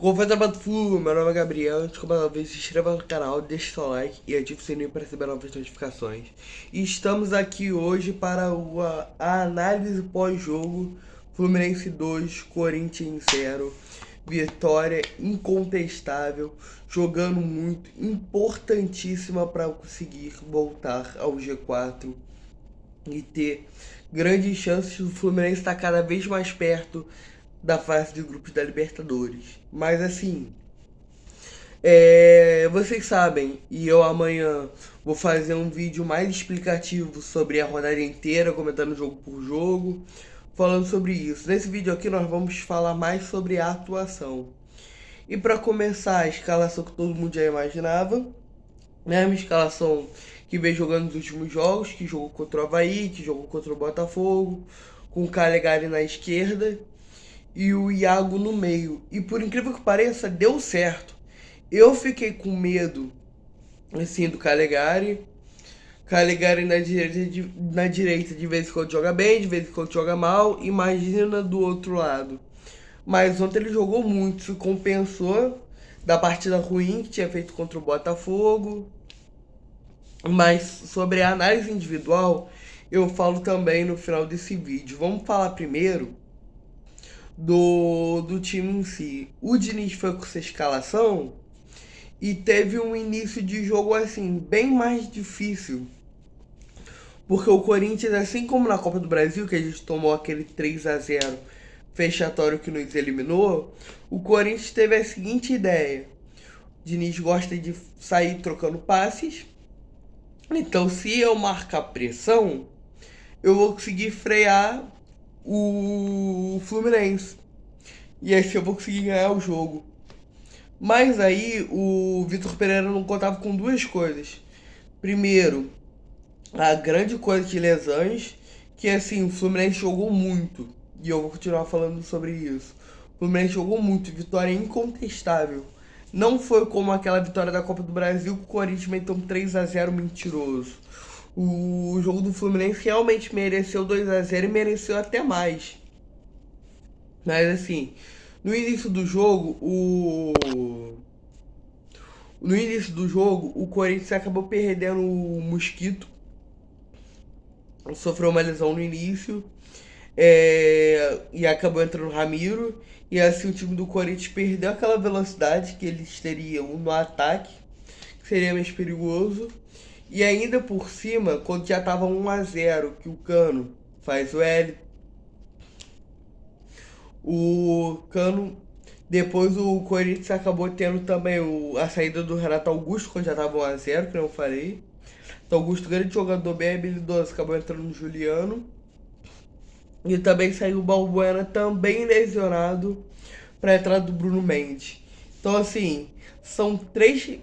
Confeta para Flu, meu nome é Gabriel. Antes de uma vez, se inscreva no canal, deixe seu like e ative o sininho para receber novas notificações. E estamos aqui hoje para a análise pós-jogo Fluminense 2, Corinthians 0. Vitória incontestável, jogando muito, importantíssima para conseguir voltar ao G4 e ter grandes chances do Fluminense estar cada vez mais perto da fase de grupos da Libertadores. Mas assim, vocês sabem, e eu amanhã vou fazer um vídeo mais explicativo sobre a rodada inteira, comentando jogo por jogo, falando sobre isso. Nesse vídeo aqui nós vamos falar mais sobre a atuação. E para começar, a escalação que todo mundo já imaginava, né? Uma escalação que veio jogando nos últimos jogos, que jogou contra o Avaí, que jogou contra o Botafogo, com o Calegari na esquerda e o Iago no meio. E por incrível que pareça, deu certo. Eu fiquei com medo, assim, do Calegari. Calegari na direita de vez em quando joga bem, de vez em quando joga mal. Imagina do outro lado. Mas ontem ele jogou muito, se compensou da partida ruim que tinha feito contra o Botafogo. Mas sobre a análise individual, eu falo também no final desse vídeo. Vamos falar primeiro do time em si. O Diniz foi com essa escalação e teve um início de jogo assim bem mais difícil, porque o Corinthians, assim como na Copa do Brasil, que a gente tomou aquele 3-0 fechatório que nos eliminou, o Corinthians teve a seguinte ideia: o Diniz gosta de sair trocando passes, então se eu marcar pressão, eu vou conseguir frear o Fluminense. E assim eu vou conseguir ganhar o jogo. Mas aí o Vitor Pereira não contava com duas coisas. Primeiro, a grande coisa de lesões, que assim, o Fluminense jogou muito. E eu vou continuar falando sobre isso. O Fluminense jogou muito, vitória incontestável. Não foi como aquela vitória da Copa do Brasil que o Corinthians meteu um 3-0 mentiroso. O jogo do Fluminense realmente mereceu 2-0 e mereceu até mais. Mas assim, no início do jogo, o Corinthians acabou perdendo o Mosquito. Sofreu uma lesão no início. E acabou entrando o Ramiro. E assim o time do Corinthians perdeu aquela velocidade que eles teriam no ataque, que seria mais perigoso. E ainda por cima, quando já tava 1-0, que o Cano faz o L, o Cano. Depois o Corinthians acabou tendo também a saída do Renato Augusto, quando já tava 1-0, que eu falei. Então Augusto, grande jogador, bem habilidoso, acabou entrando no Juliano. E também saiu o Balbuena, também lesionado, para a entrada do Bruno Mendes. Então assim, são três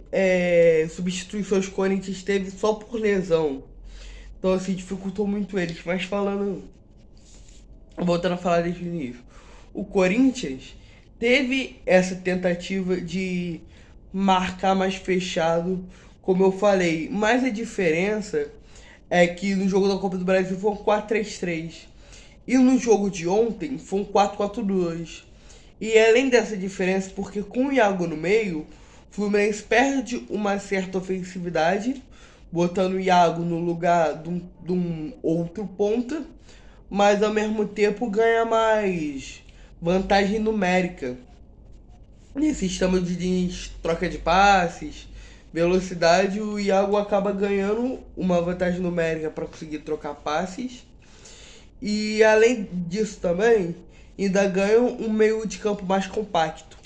substituições que o Corinthians teve só por lesão. Então assim, dificultou muito eles. Mas voltando a falar desde o início, o Corinthians teve essa tentativa de marcar mais fechado, como eu falei, mas a diferença é que no jogo da Copa do Brasil foi um 4-3-3 e no jogo de ontem foi um 4-4-2. E além dessa diferença, porque com o Iago no meio, o Fluminense perde uma certa ofensividade, botando o Iago no lugar de um outro ponta, mas ao mesmo tempo ganha mais vantagem numérica. Nesse sistema de troca de passes, velocidade, o Iago acaba ganhando uma vantagem numérica para conseguir trocar passes. E além disso também, ainda ganha um meio de campo mais compacto.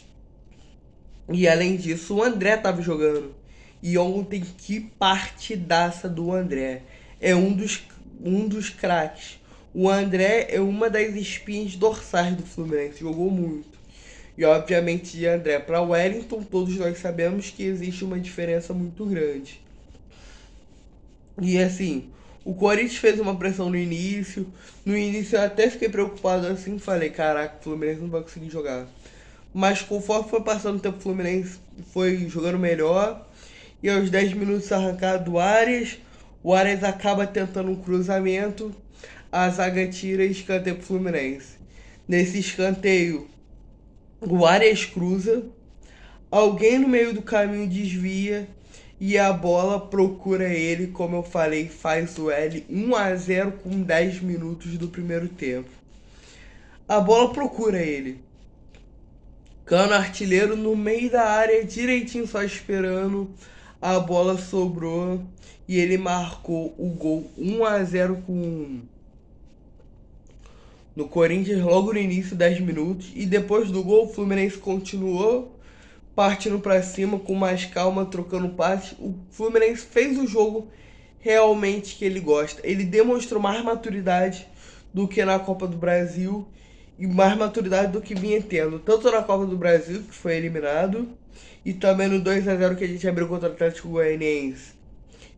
E além disso, o André estava jogando. E ontem, que partidaça do André. É um dos craques. O André é uma das espinhas dorsais do Fluminense, jogou muito. E obviamente de André para Wellington, todos nós sabemos que existe uma diferença muito grande. E assim, o Corinthians fez uma pressão no início. No início eu até fiquei preocupado assim, falei, caraca, o Fluminense não vai conseguir jogar. Mas conforme foi passando o tempo, o Fluminense foi jogando melhor. E aos 10 minutos arrancado do Arias, o Arias acaba tentando um cruzamento, a zaga tira e escanteio pro Fluminense. Nesse escanteio, o Arias cruza, Alguém no meio do caminho desvia e a bola procura ele, como eu falei, faz o L 1-0 com 10 minutos do primeiro tempo. A bola procura ele. Cano artilheiro no meio da área, direitinho só esperando. A bola sobrou e ele marcou o gol 1-0 no Corinthians logo no início, 10 minutos. E depois do gol, o Fluminense continuou partindo para cima com mais calma, trocando passes. O Fluminense fez o jogo realmente que ele gosta. Ele demonstrou mais maturidade do que na Copa do Brasil e mais maturidade do que vinha tendo, tanto na Copa do Brasil, que foi eliminado, e também no 2-0 que a gente abriu contra o Atlético Goianiense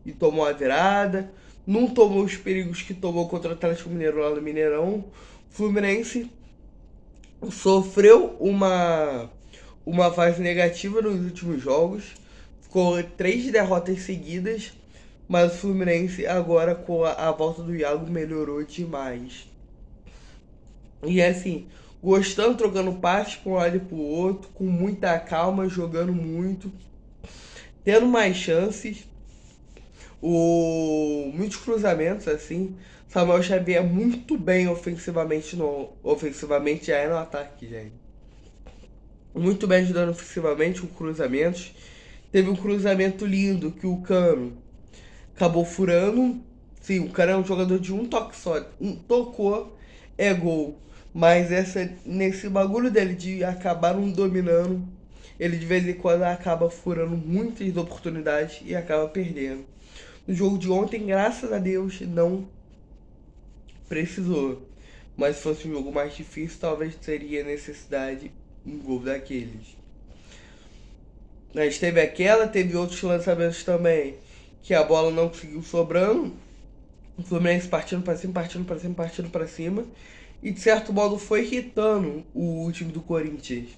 e tomou a virada. Não tomou os perigos que tomou contra o Atlético Mineiro lá no Mineirão. Fluminense sofreu uma fase negativa nos últimos jogos, ficou 3 derrotas seguidas, mas o Fluminense agora com a volta do Iago melhorou demais. E assim, gostando, trocando passes para um lado e para o outro, com muita calma, jogando muito, tendo mais chances, muitos cruzamentos assim. Samuel Xavier muito bem ofensivamente ofensivamente já é no ataque, gente. Muito bem ajudando ofensivamente com cruzamentos. Teve um cruzamento lindo que o Cano acabou furando. Sim, o cara é um jogador de um toque só. Tocou, é gol. Mas nesse bagulho dele de acabar não dominando, ele de vez em quando acaba furando muitas oportunidades e acaba perdendo. No jogo de ontem, graças a Deus, não precisou. Mas se fosse um jogo mais difícil, talvez teria necessidade um gol daqueles. Mas teve outros lançamentos também, que a bola não conseguiu sobrando. O Fluminense partindo pra cima, partindo pra cima, partindo pra cima. E de certo modo foi irritando o time do Corinthians.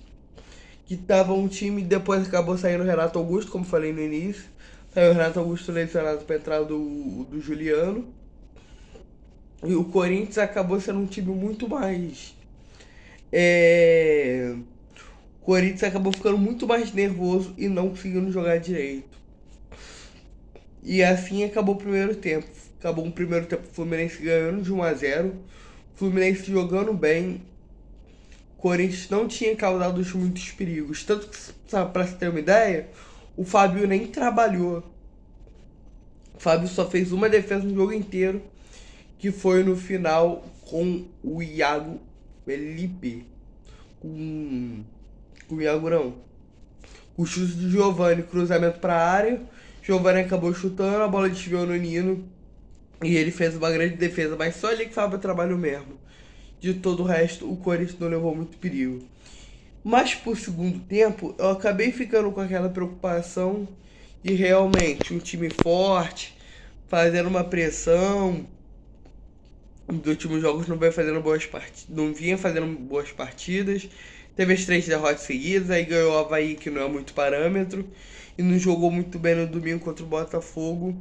Que tava um time, depois acabou saindo o Renato Augusto, como falei no início. Saiu o Renato Augusto lesionado pra entrada do Juliano. E o Corinthians acabou sendo um time muito mais. O Corinthians acabou ficando muito mais nervoso e não conseguindo jogar direito. E assim acabou o primeiro tempo. Acabou o primeiro tempo o Fluminense ganhando de 1-0. Fluminense jogando bem. O Corinthians não tinha causado muitos perigos. Tanto que, sabe, pra você ter uma ideia, o Fábio nem trabalhou. O Fábio só fez uma defesa no jogo inteiro, que foi no final com o Iago Felipe. Com o Iago não. O chute do Giovani, cruzamento pra área. Giovani acabou chutando, a bola desviou no Nino. E ele fez uma grande defesa, mas só ele que Fábio trabalhou mesmo. De todo o resto, o Corinthians não levou muito perigo. Mas por segundo tempo, eu acabei ficando com aquela preocupação de realmente um time forte, fazendo uma pressão. Nos últimos jogos não vinha fazendo boas partidas. Teve as 3 derrotas seguidas, aí ganhou o Avaí, que não é muito parâmetro. E não jogou muito bem no domingo contra o Botafogo,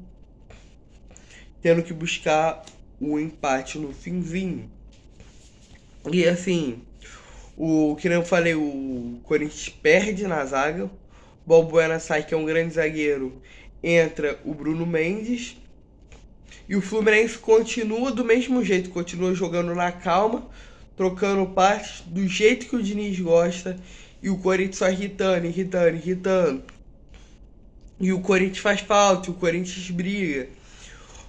tendo que buscar o empate no finzinho. E assim, que nem eu falei, o Corinthians perde na zaga. O Balbuena sai, que é um grande zagueiro. Entra o Bruno Mendes. E o Fluminense continua do mesmo jeito, continua jogando na calma, trocando passes do jeito que o Diniz gosta. E o Corinthians só irritando. E o Corinthians faz falta, o Corinthians briga.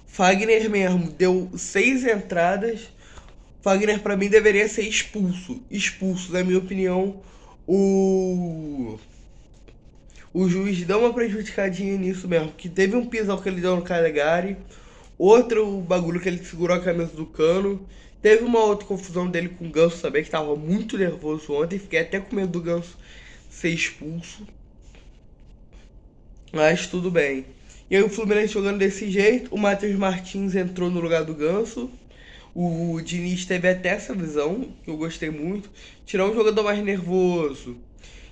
Fagner mesmo deu 6 entradas. Fagner pra mim deveria ser expulso. Expulso, na minha opinião. O juiz deu uma prejudicadinha nisso mesmo. Que teve um pisão que ele deu no Calegari. Outro bagulho que ele segurou a camisa do Cano. Teve uma outra confusão dele com o Ganso também, que tava muito nervoso ontem. Fiquei até com medo do Ganso ser expulso. Mas tudo bem. E aí o Fluminense jogando desse jeito. O Matheus Martins entrou no lugar do Ganso. O Diniz teve até essa visão, que eu gostei muito. Tirar um jogador mais nervoso,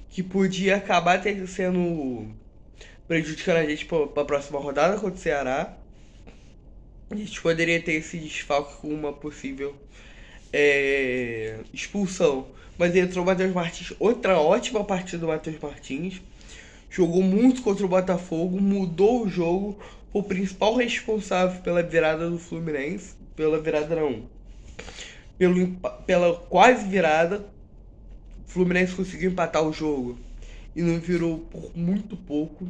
que podia acabar sendo prejudicando a gente pra próxima rodada contra o Ceará. A gente poderia ter esse desfalque com uma possível expulsão. Mas entrou o Matheus Martins, outra ótima partida do Matheus Martins. Jogou muito contra o Botafogo, mudou o jogo, foi o principal responsável pela virada do Fluminense. Pela virada não. Pela quase virada. O Fluminense conseguiu empatar o jogo e não virou por muito pouco.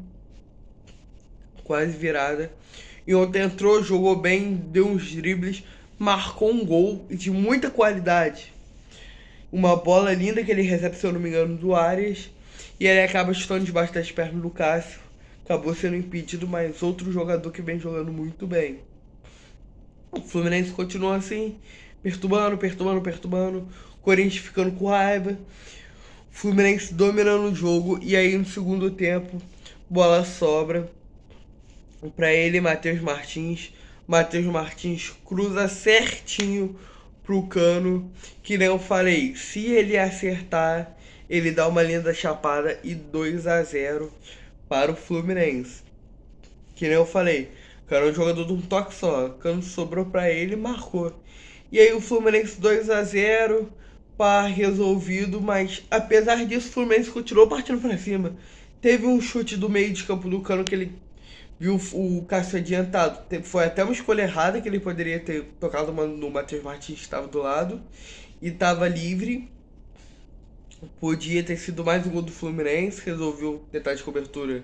Quase virada. E ontem entrou, jogou bem, deu uns dribles, marcou um gol de muita qualidade. Uma bola linda que ele recebe, se eu não me engano, do Arias. E ele acaba chutando debaixo das pernas do Cássio. Acabou sendo impedido, mas outro jogador que vem jogando muito bem. O Fluminense continua assim, perturbando. Corinthians ficando com raiva. Fluminense dominando o jogo. E aí no segundo tempo, bola sobra pra ele, Matheus Martins. Matheus Martins cruza certinho pro Cano, que nem eu falei, se ele acertar, ele dá uma linda chapada e 2-0 para o Fluminense. Que nem eu falei, Cano é um jogador de um toque só, Cano sobrou pra ele e marcou. E aí o Fluminense 2-0, pá, resolvido, mas apesar disso o Fluminense continuou partindo pra cima. Teve um chute do meio de campo do Cano que ele viu o Cássio adiantado. Foi até uma escolha errada, que ele poderia ter tocado no Matheus Martins, que estava do lado, e estava livre. Podia ter sido mais um gol do Fluminense, resolveu tentar de cobertura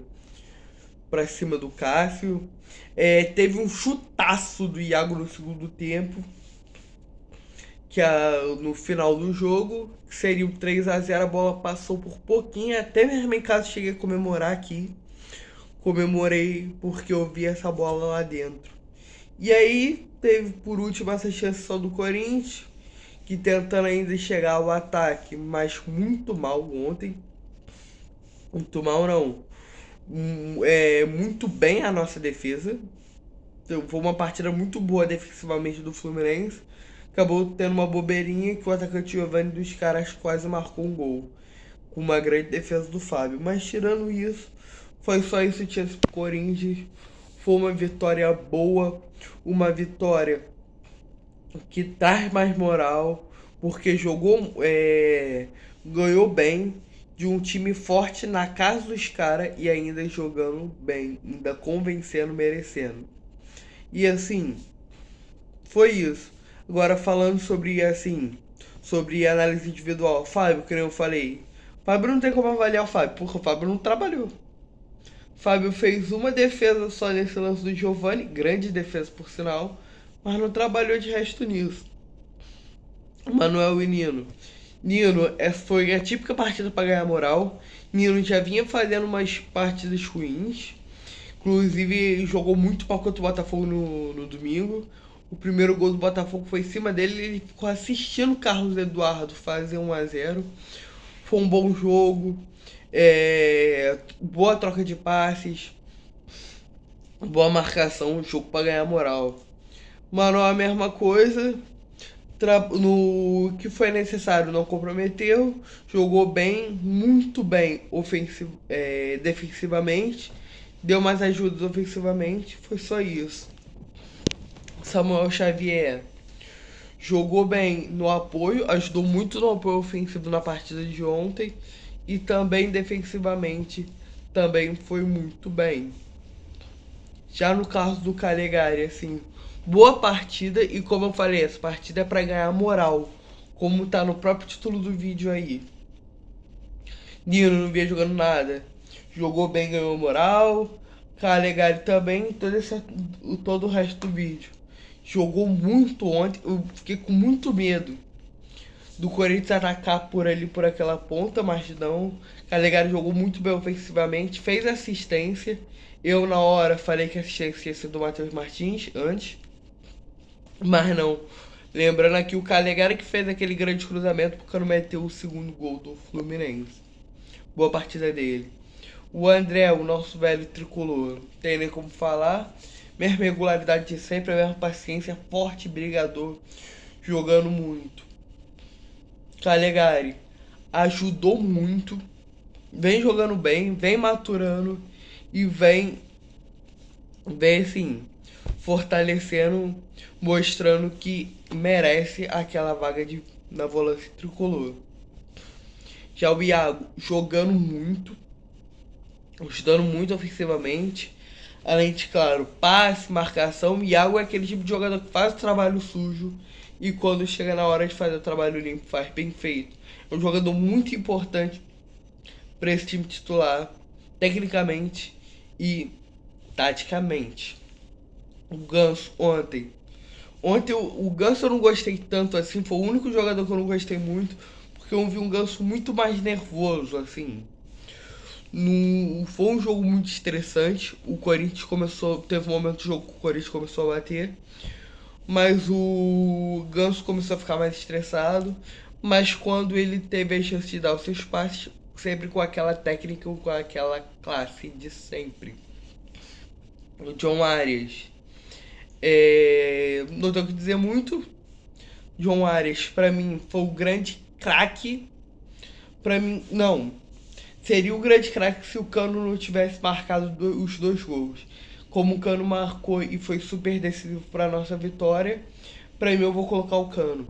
para cima do Cássio. Teve um chutaço do Iago no segundo tempo, que no final do jogo, que seria o 3-0, a bola passou por pouquinho, até mesmo em casa cheguei a comemorar aqui. Comemorei porque eu vi essa bola lá dentro. E aí teve por último essa chance só do Corinthians, que tentando ainda chegar ao ataque, mas muito mal ontem. Muito mal não. Muito bem a nossa defesa. Então, foi uma partida muito boa defensivamente do Fluminense. Acabou tendo uma bobeirinha que o atacante Giovanni dos Caras quase marcou um gol, com uma grande defesa do Fábio. Mas tirando isso, foi só isso que tinha pro Corinthians. Foi uma vitória boa, uma vitória que traz mais moral, porque ganhou bem de um time forte na casa dos caras e ainda jogando bem, ainda convencendo, merecendo. E assim, foi isso. Agora falando sobre análise individual, Fábio, que nem eu falei, Fábio não tem como avaliar o Fábio, porque o Fábio não trabalhou. Fábio fez uma defesa só nesse lance do Giovanni, grande defesa por sinal, mas não trabalhou de resto nisso. Manuel e Nino. Nino foi a típica partida para ganhar moral. Nino já vinha fazendo umas partidas ruins. Inclusive jogou muito mal contra o Botafogo no domingo. O primeiro gol do Botafogo foi em cima dele e ele ficou assistindo o Carlos Eduardo fazer 1-0. Foi um bom jogo. Boa troca de passes, boa marcação, um jogo para ganhar moral. Mano, a mesma coisa, no que foi necessário não comprometeu, jogou bem, muito bem defensivamente, deu mais ajudas ofensivamente, foi só isso. Samuel Xavier jogou bem no apoio, ajudou muito no apoio ofensivo na partida de ontem. E também defensivamente também foi muito bem. Já no caso do Calegari, assim, boa partida e como eu falei, essa partida é para ganhar moral, como tá no próprio título do vídeo aí. Nino não vinha jogando nada, jogou bem, ganhou moral. Calegari também, todo o resto do vídeo. Jogou muito ontem, eu fiquei com muito medo do Corinthians atacar por ali, por aquela ponta, mas não. Calegari jogou muito bem ofensivamente, fez assistência. Eu, na hora, falei que a assistência ia ser do Matheus Martins antes, mas não. Lembrando aqui o Calegari que fez aquele grande cruzamento porque não meteu o segundo gol do Fluminense. Boa partida dele. O André, o nosso velho tricolor, não tem nem como falar. Mesma regularidade de sempre, a mesma paciência, forte, brigador, jogando muito. Calegari ajudou muito, vem jogando bem, vem maturando e vem assim, fortalecendo, mostrando que merece aquela vaga na volância tricolor. Já o Iago jogando muito, ajudando muito ofensivamente. Além de, claro, passe, marcação. O Iago é aquele tipo de jogador que faz o trabalho sujo e quando chega na hora de fazer o trabalho limpo, faz bem feito. É um jogador muito importante para esse time titular, tecnicamente e taticamente. O Ganso ontem. Ontem o Ganso eu não gostei tanto assim, foi o único jogador que eu não gostei muito, porque eu vi um Ganso muito mais nervoso, assim. Foi um jogo muito estressante. O Corinthians começou. Teve um momento do jogo que o Corinthians começou a bater. Mas o Ganso começou a ficar mais estressado. Mas quando ele teve a chance de dar os seus passes, sempre com aquela técnica, com aquela classe de sempre. O John Arias. Não tenho o que dizer muito. John Arias, pra mim, foi o grande craque. Pra mim, não. Seria o grande craque se o Cano não tivesse marcado os dois gols. Como o Cano marcou e foi super decisivo para nossa vitória, para mim eu vou colocar o Cano.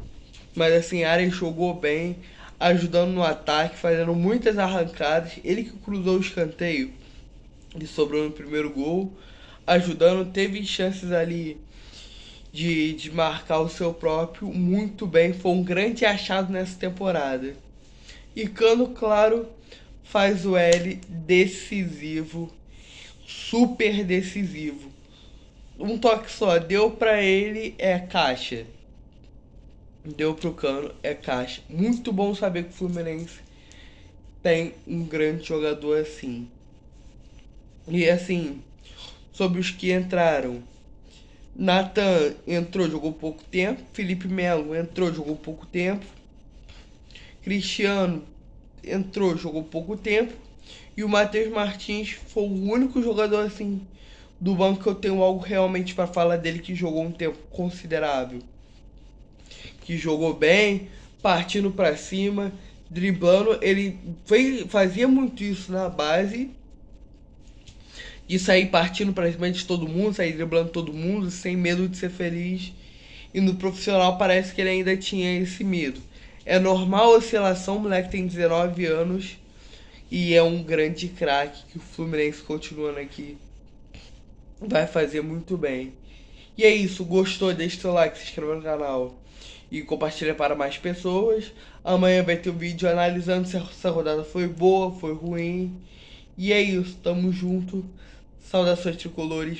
Mas assim, Arias jogou bem, ajudando no ataque, fazendo muitas arrancadas. Ele que cruzou o escanteio e sobrou no primeiro gol, ajudando, teve chances ali de marcar o seu próprio muito bem. Foi um grande achado nessa temporada. E Cano, claro, faz o L decisivo, super decisivo. Um toque só, deu pra ele, é caixa. Deu pro Cano, é caixa. Muito bom saber que o Fluminense tem um grande jogador assim. E assim, sobre os que entraram. Nathan entrou, jogou pouco tempo. Felipe Melo entrou, jogou pouco tempo. Cristiano entrou, jogou pouco tempo. E o Matheus Martins foi o único jogador assim do banco que eu tenho algo realmente para falar dele que jogou um tempo considerável. Que jogou bem, partindo para cima, driblando. Ele fazia muito isso na base. De sair partindo para cima de todo mundo, sair driblando todo mundo, sem medo de ser feliz. E no profissional parece que ele ainda tinha esse medo. É normal a oscilação, o moleque tem 19 anos e é um grande craque que o Fluminense continuando aqui vai fazer muito bem. E é isso, gostou? Deixa o seu like, se inscreva no canal e compartilha para mais pessoas. Amanhã vai ter um vídeo analisando se essa rodada foi boa, foi ruim. E é isso, tamo junto. Saudações tricolores.